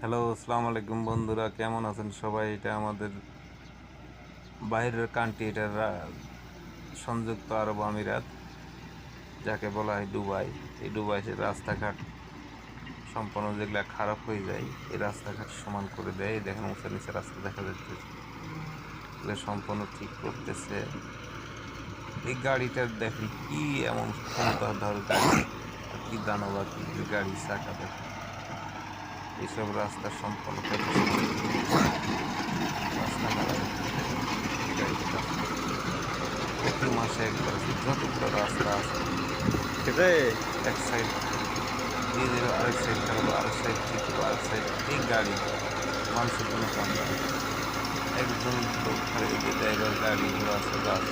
Hello, আসসালামু আলাইকুম বন্ধুরা, কেমন আছেন সবাই? এটা আমাদের বাইরের কান্ট্রি, এটা সংযুক্ত আরব আমিরাত, যাকে বলা হয় দুবাই। এই দুবাইয়ের রাস্তাঘাট সম্পূর্ণ যেগুলা খারাপ হয়ে যায়, এই রাস্তাঘাট সমান করে দেয়। এই দেখেন উঁচু নিচে রাস্তা দেখা যাচ্ছে, এগুলো সম্পূর্ণ ঠিক করতেছে। এই গাড়িটার দেখেন কি এমন ক্ষমতাধর গাড়ি, আর কি দানবাকৃতির গাড়ি, চাকা দেখেন। এইসব রাস্তা সম্পূর্ণ প্রতিষ্ঠান করতেছে, রাস্তা মেরামত করতেছে, এই গাড়িতে কাজ করতেছে প্রতি মাসে একবার। যতগুলো রাস্তা আছে রে এক সাইড দিয়ে দিল, আরেক সাইড খারাপ, আরেক সাইড ঠিক হলো, আরেক সাইড। এই গাড়ি মানুষের কোনো কাম না, একজন লোক খালি যে ড্রাইভার গাড়িগুলো আছে বাস,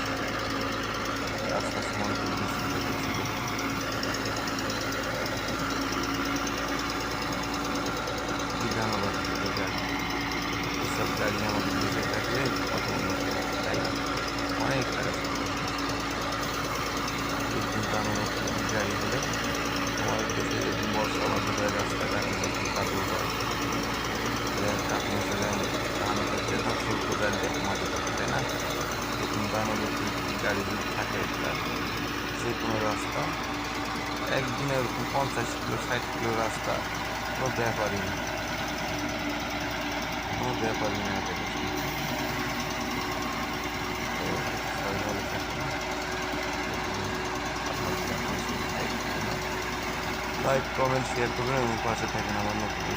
রাস্তা সমান করে দিচ্ছে, এটা কিছু করতে না। কি ধন্যবাদ এই গাড়ি, এইসব গাড়ি আমাদের দেশে থাকলে কত উন্নত হতো, তাই না? অনেক টাকা সাশ্রয় হতো। এরকম জনগোষ্ঠীর গাড়ি হলে আমাদের দেশে এরকম বর্ষা বাদল হয়, রাস্তাঘাটে যখন কাদুও হয়, কাক মাসে যেমন ধান খেতে ফসল কোদাল দিয়ে মাটি কাটে, তাই না? এরকম জনগোষ্ঠীর গাড়ি যদি থাকে একটা, যে কোনো রাস্তা একদিনে ওরকম 50 কিলো 60 কিলো রাস্তা কোনো ব্যাপারই না, কোনো ব্যাপারই না এটাকে সম্ভব। তো সবাই ভালো থাকেন, এবং আপনাদের পাশে থাকবেন, লাইক কমেন্ট শেয়ার করবেন এবং পাশে থাকেন আমার নতুন